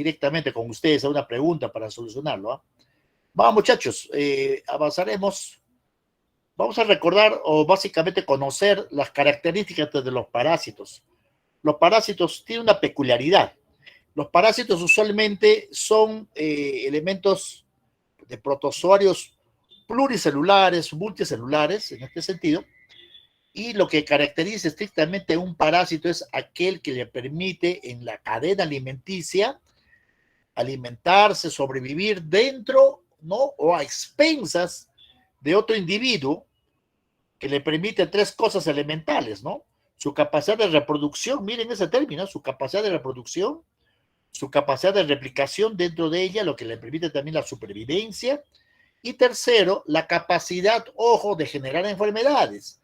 directamente con ustedes a una pregunta para solucionarlo. Vamos, muchachos, avanzaremos. Vamos a recordar o básicamente conocer las características de los parásitos. Los parásitos tienen una peculiaridad. Los parásitos usualmente son elementos de protozoarios pluricelulares, multicelulares, en este sentido, y lo que caracteriza estrictamente un parásito es aquel que le permite en la cadena alimenticia alimentarse, sobrevivir dentro, ¿no? O a expensas de otro individuo que le permite tres cosas elementales, ¿no? Su capacidad de reproducción, miren ese término, su capacidad de reproducción, su capacidad de replicación dentro de ella, lo que le permite también la supervivencia, y tercero, la capacidad, ojo, de generar enfermedades.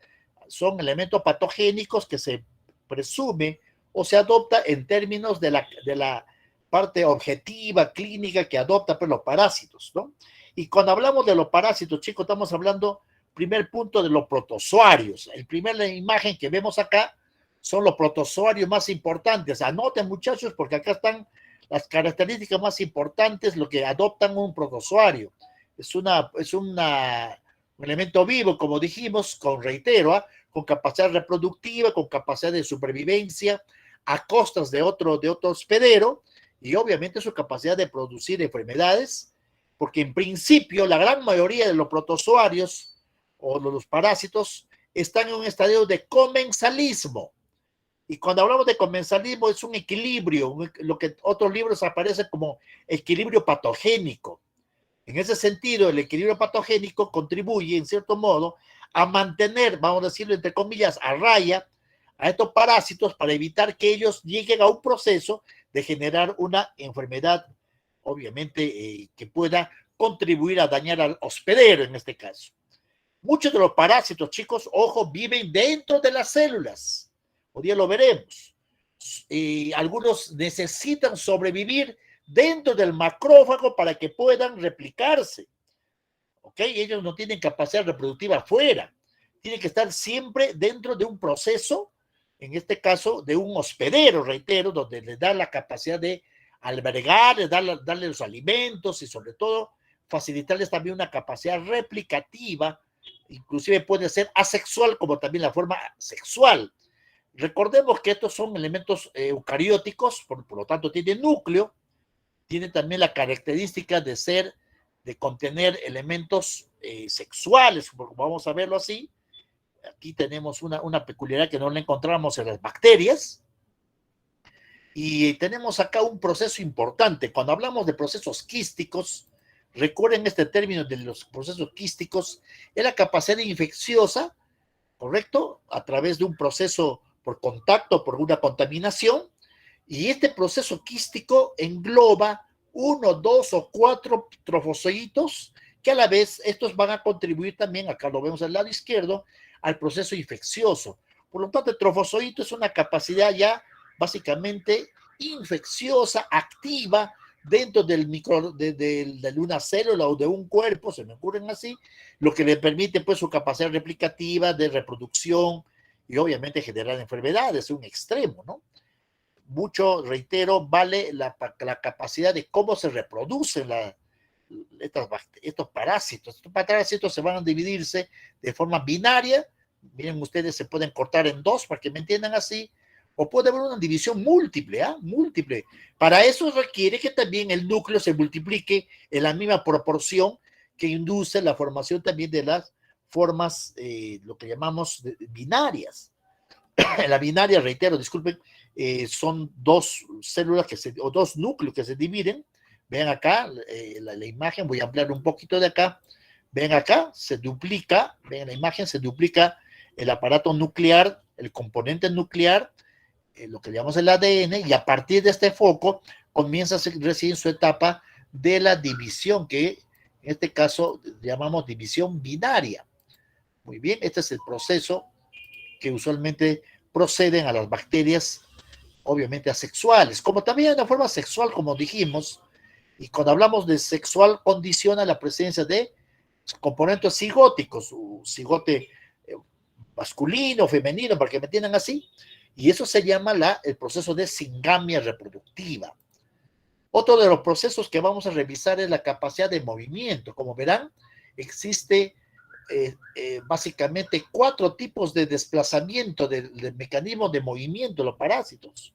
Son elementos patogénicos que se presume o se adopta en términos de la parte objetiva, clínica que adopta pues, los parásitos, ¿no? Y cuando hablamos de los parásitos, chicos, estamos hablando, primer punto, de los protozoarios. El primer imagen que vemos acá son los protozoarios más importantes. Anoten, muchachos, porque acá están las características más importantes, lo que adoptan un protozoario. Es un elemento vivo, como dijimos, reitero, con capacidad reproductiva, con capacidad de supervivencia, a costas de otro hospedero, y obviamente su capacidad de producir enfermedades, porque en principio la gran mayoría de los protozoarios o los parásitos están en un estadio de comensalismo. Y cuando hablamos de comensalismo es un equilibrio, lo que otros libros aparece como equilibrio patogénico. En ese sentido, el equilibrio patogénico contribuye, en cierto modo, a mantener, vamos a decirlo entre comillas, a raya a estos parásitos para evitar que ellos lleguen a un proceso de generar una enfermedad, obviamente, que pueda contribuir a dañar al hospedero en este caso. Muchos de los parásitos, chicos, ojo, viven dentro de las células. Hoy día lo veremos. Algunos necesitan sobrevivir dentro del macrófago para que puedan replicarse. ¿Ok? Ellos no tienen capacidad reproductiva afuera. Tienen que estar siempre dentro de un proceso, en este caso, de un hospedero, reitero, donde les da la capacidad de albergar, darle los alimentos y sobre todo facilitarles también una capacidad replicativa, inclusive puede ser asexual como también la forma sexual. Recordemos que estos son elementos eucarióticos, por lo tanto tienen núcleo, tiene también la característica de contener elementos sexuales, vamos a verlo así. Aquí tenemos una peculiaridad que no la encontramos en las bacterias. Y tenemos acá un proceso importante. Cuando hablamos de procesos quísticos, recuerden este término de los procesos quísticos, es la capacidad infecciosa, ¿correcto? A través de un proceso por contacto, por una contaminación, y este proceso quístico engloba 1, 2 o 4 trofozoitos que a la vez estos van a contribuir también, acá lo vemos al lado izquierdo, al proceso infeccioso. Por lo tanto, el trofozoito es una capacidad ya básicamente infecciosa, activa, dentro de una célula o de un cuerpo, se me ocurren así, lo que le permite pues su capacidad replicativa, de reproducción y obviamente generar enfermedades, un extremo, ¿no? Mucho, reitero, vale la capacidad de cómo se reproducen estos parásitos. Estos parásitos se van a dividirse de forma binaria. Miren, ustedes se pueden cortar en dos para que me entiendan así, o puede haber una división múltiple, múltiple. Para eso requiere que también el núcleo se multiplique en la misma proporción que induce la formación también de las formas, lo que llamamos binarias. La binaria, reitero, disculpen, son dos células o dos núcleos que se dividen. Ven acá la imagen, voy a ampliar un poquito de acá. Ven acá, se duplica, ven la imagen, se duplica el aparato nuclear, el componente nuclear, lo que llamamos el ADN, y a partir de este foco comienza recién su etapa de la división, que en este caso llamamos división binaria. Muy bien, este es el proceso que usualmente proceden a las bacterias, obviamente asexuales, como también de forma sexual, como dijimos, y cuando hablamos de sexual condiciona la presencia de componentes cigóticos, cigote masculino, femenino, para que me entiendan así, y eso se llama el proceso de singamia reproductiva. Otro de los procesos que vamos a revisar es la capacidad de movimiento. Como verán, existe básicamente 4 tipos de desplazamiento del mecanismo de movimiento de los parásitos.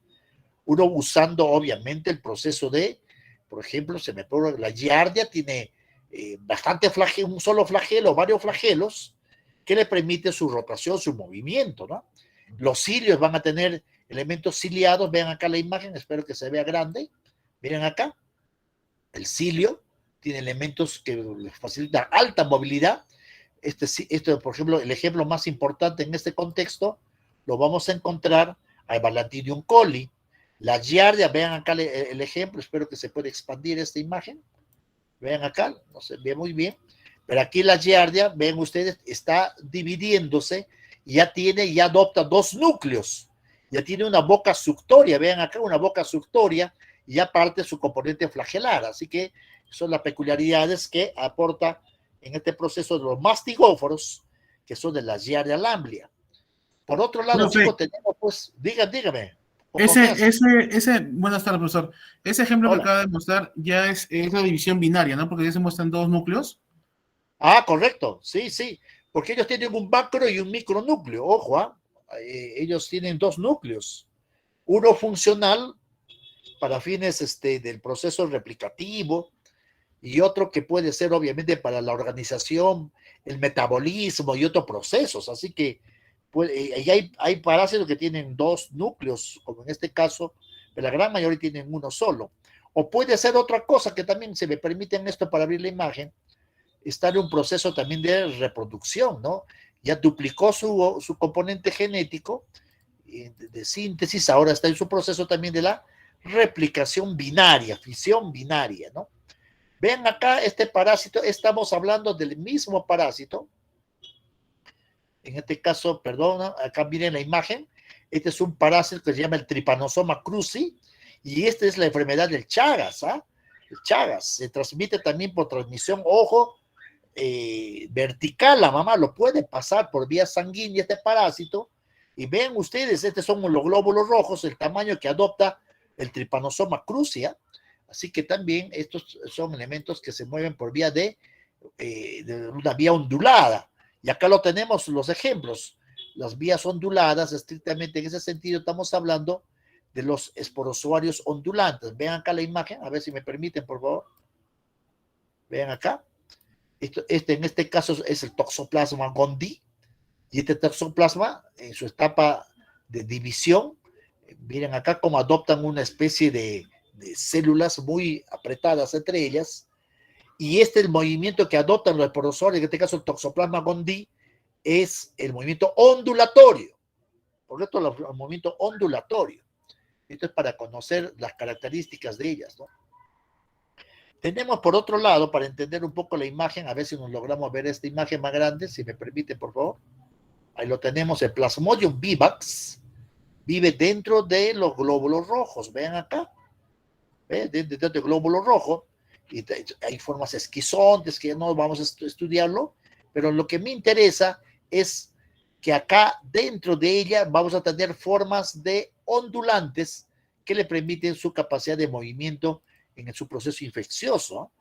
Uno usando obviamente el proceso de, por ejemplo, se me pone la giardia, tiene bastante flagelo, un solo flagelo, varios flagelos, que le permite su rotación, su movimiento, ¿no? Los cilios van a tener elementos ciliados, vean acá la imagen, espero que se vea grande, miren acá, el cilio tiene elementos que les facilitan alta movilidad. Por ejemplo, el ejemplo más importante en este contexto lo vamos a encontrar al Balantidium coli. La giardia, vean acá el ejemplo, espero que se pueda expandir esta imagen. Vean acá, no se ve muy bien, pero aquí la giardia, ven ustedes, está dividiéndose, ya adopta 2 núcleos, ya tiene una boca suctoria, vean acá una boca suctoria, y ya parte su componente flagelar, así que son las peculiaridades que aporta en este proceso de los mastigóforos, que son de la giardia lamblia. Por otro lado, Profe, chicos, tenemos pues, dígame, con confianza. buenas tardes, profesor. Ese ejemplo que Hola. acaba de mostrar ya es la división binaria, ¿no? Porque ya se muestran 2 núcleos. Ah, correcto, sí, sí, porque ellos tienen un macro y un micronúcleo, ojo, ellos tienen 2 núcleos, uno funcional para fines del proceso replicativo y otro que puede ser obviamente para la organización, el metabolismo y otros procesos, así que pues, hay parásitos que tienen 2 núcleos, como en este caso, pero la gran mayoría tienen uno solo, o puede ser otra cosa que también se me permite en esto para abrir la imagen, está en un proceso también de reproducción, ¿no? Ya duplicó su componente genético de síntesis, ahora está en su proceso también de la replicación binaria, fisión binaria, ¿no? Vean acá este parásito, estamos hablando del mismo parásito, en este caso, perdón, acá miren la imagen, este es un parásito que se llama el Trypanosoma cruzi, y esta es la enfermedad del Chagas, ¿ah? El Chagas se transmite también por transmisión, ojo, vertical, la mamá lo puede pasar por vía sanguínea este parásito, y ven ustedes, estos son los glóbulos rojos, el tamaño que adopta el Trypanosoma cruzi, así que también estos son elementos que se mueven por vía de una vía ondulada, y acá lo tenemos los ejemplos, las vías onduladas, estrictamente en ese sentido estamos hablando de los esporozoarios ondulantes. Vean acá la imagen, a ver si me permiten, por favor. Vean acá. En este caso es el Toxoplasma gondii, y este toxoplasma en su etapa de división, miren acá cómo adoptan una especie de células muy apretadas entre ellas, y el movimiento que adoptan los esporozoarios, en este caso el Toxoplasma gondii, es el movimiento ondulatorio, por esto el movimiento ondulatorio. Esto es para conocer las características de ellas, ¿no? Tenemos por otro lado, para entender un poco la imagen, a ver si nos logramos ver esta imagen más grande, si me permite, por favor. Ahí lo tenemos, el Plasmodium vivax vive dentro de los glóbulos rojos, vean acá, dentro del glóbulo rojo, y hay formas esquizontes que no vamos a estudiarlo, pero lo que me interesa es que acá dentro de ella vamos a tener formas de ondulantes que le permiten su capacidad de movimiento en su proceso infeccioso.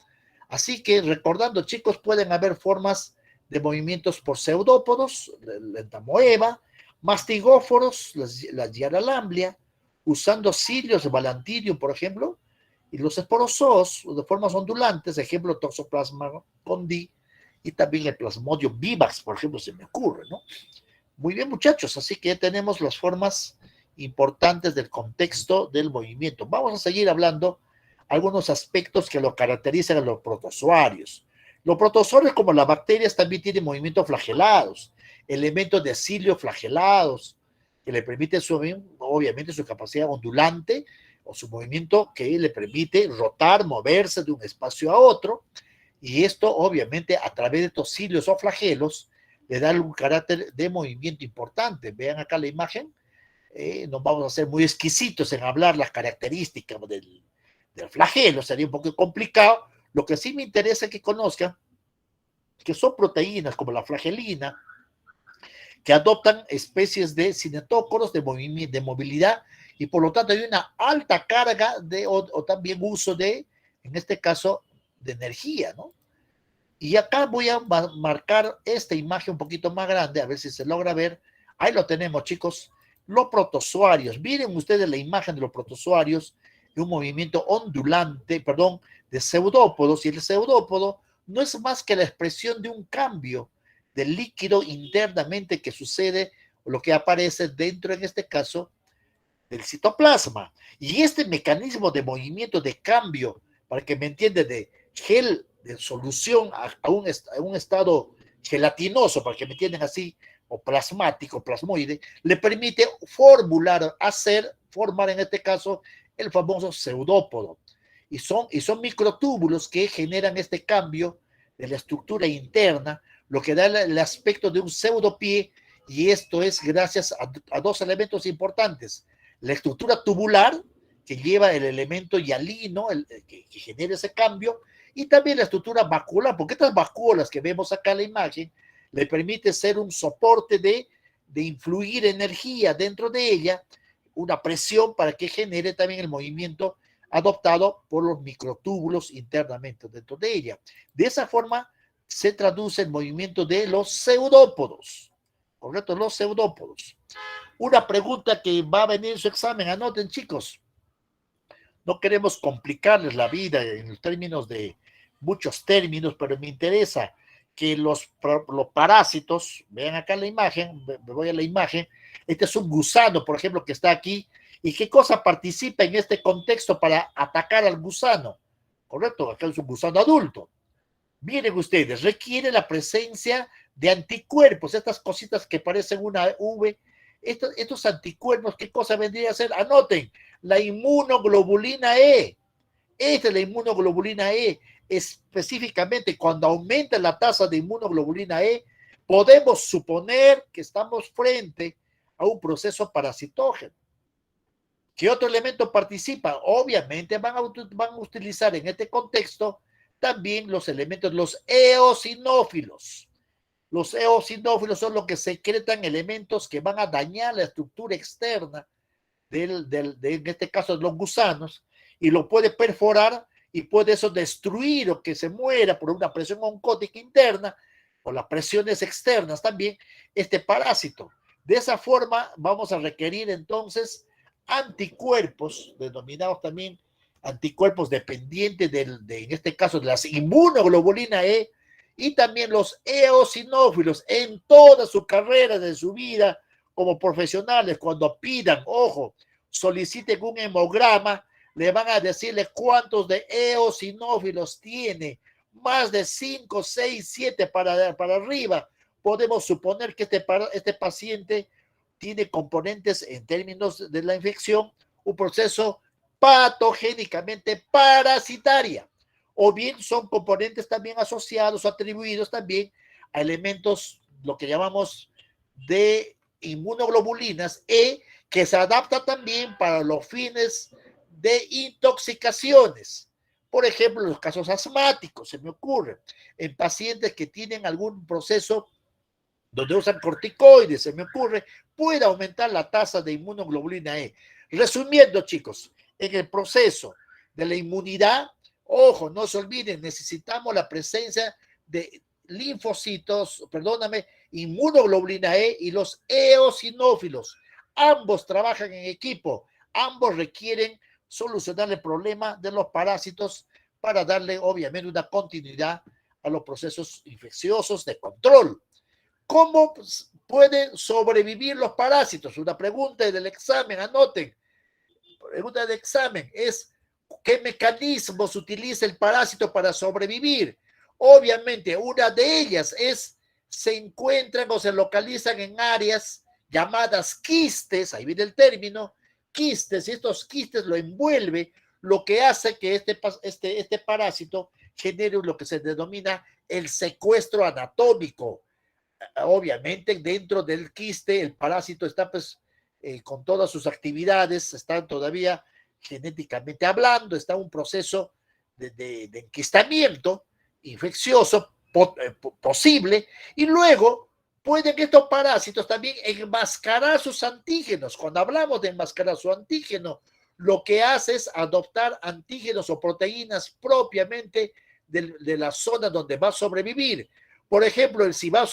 Así que recordando, chicos, pueden haber formas de movimientos por pseudópodos, la entamoeba, mastigóforos, la giardia lamblia, usando cilios de Balantidium, por ejemplo, y los esporozoos de formas ondulantes, ejemplo, Toxoplasma gondii, y también el Plasmodium vivax, por ejemplo, se me ocurre, ¿no? Muy bien, muchachos, así que ya tenemos las formas importantes del contexto del movimiento. Vamos a seguir hablando algunos aspectos que lo caracterizan a los protozoarios. Los protozoarios, como las bacterias, también tienen movimientos flagelados, elementos de cilio flagelados, que le permiten obviamente su capacidad ondulante o su movimiento que le permite rotar, moverse de un espacio a otro, y esto obviamente a través de estos cilios o flagelos le da un carácter de movimiento importante. Vean acá la imagen, no vamos a ser muy exquisitos en hablar las características del flagelo, sería un poco complicado. Lo que sí me interesa que conozcan que son proteínas como la flagelina, que adoptan especies de cinetócoros de movilidad y por lo tanto hay una alta carga o también uso de, en este caso, de energía, ¿no? Y acá voy a marcar esta imagen un poquito más grande, a ver si se logra ver. Ahí lo tenemos, chicos. Los protozoarios. Miren ustedes la imagen de los protozoarios de un movimiento ondulante, perdón, de pseudópodos. Y el pseudópodo no es más que la expresión de un cambio del líquido internamente que sucede, o lo que aparece dentro, en este caso, del citoplasma. Y este mecanismo de movimiento, de cambio, para que me entiendan, de gel de solución a un estado gelatinoso, para que me entiendan así, o plasmático, plasmoide, le permite formar en este caso el famoso pseudópodo. Y son microtúbulos que generan este cambio de la estructura interna, lo que da el aspecto de un pseudopie, y esto es gracias a dos elementos importantes: la estructura tubular, que lleva el elemento hialino, que genera ese cambio, y también la estructura vacuolar, porque estas vacuolas que vemos acá en la imagen le permite ser un soporte de influir energía dentro de ella, una presión para que genere también el movimiento adoptado por los microtúbulos internamente dentro de ella. De esa forma se traduce el movimiento de los pseudópodos, ¿correcto? Los pseudópodos. Una pregunta que va a venir en su examen, anoten, chicos. No queremos complicarles la vida en términos de muchos términos, pero me interesa que los parásitos, vean acá la imagen, me voy a la imagen, este es un gusano, por ejemplo, que está aquí, y qué cosa participa en este contexto para atacar al gusano, ¿correcto? Acá es un gusano adulto. Miren ustedes, requiere la presencia de anticuerpos, estas cositas que parecen una V. Estos anticuerpos, ¿qué cosa vendría a ser? Anoten, la inmunoglobulina E. Esta es la inmunoglobulina E. Específicamente, cuando aumenta la tasa de inmunoglobulina E, podemos suponer que estamos frente a un proceso parasitógeno. ¿Qué otro elemento participa? Obviamente van a utilizar en este contexto también los elementos, los eosinófilos. Los eosinófilos son los que secretan elementos que van a dañar la estructura externa en este caso de los gusanos, y lo puede perforar y puede eso destruir o que se muera por una presión oncótica interna o las presiones externas también este parásito. De esa forma vamos a requerir entonces anticuerpos, denominados también anticuerpos dependientes en este caso de las inmunoglobulina E, y también los eosinófilos en toda su carrera de su vida como profesionales. Cuando pidan, ojo, soliciten un hemograma, le van a decirle cuántos de eosinófilos tiene, más de 5, 6, 7 para arriba. Podemos suponer que este paciente tiene componentes en términos de la infección, un proceso patogénicamente parasitaria, o bien son componentes también asociados o atribuidos también a elementos, lo que llamamos de inmunoglobulinas E, que se adapta también para los fines de intoxicaciones. Por ejemplo, en los casos asmáticos, se me ocurre, en pacientes que tienen algún proceso donde usan corticoides, se me ocurre, puede aumentar la tasa de inmunoglobulina E. Resumiendo, chicos, en el proceso de la inmunidad, ojo, no se olviden, necesitamos la presencia de linfocitos, perdóname, inmunoglobulina E y los eosinófilos. Ambos trabajan en equipo, ambos requieren solucionar el problema de los parásitos para darle, obviamente, una continuidad a los procesos infecciosos de control. ¿Cómo pueden sobrevivir los parásitos? Una pregunta del examen, anoten. Pregunta del examen es: ¿qué mecanismos utiliza el parásito para sobrevivir? Obviamente, una de ellas se encuentran o se localizan en áreas llamadas quistes, ahí viene el término, quistes, y estos quistes lo envuelve, lo que hace que este parásito genere lo que se denomina el secuestro anatómico. Obviamente, dentro del quiste, el parásito está con todas sus actividades, están todavía genéticamente hablando, está un proceso de enquistamiento infeccioso posible, y luego pueden estos parásitos también enmascarar sus antígenos. Cuando hablamos de enmascarar su antígeno, lo que hace es adoptar antígenos o proteínas propiamente de la zona donde va a sobrevivir. Por ejemplo, si va a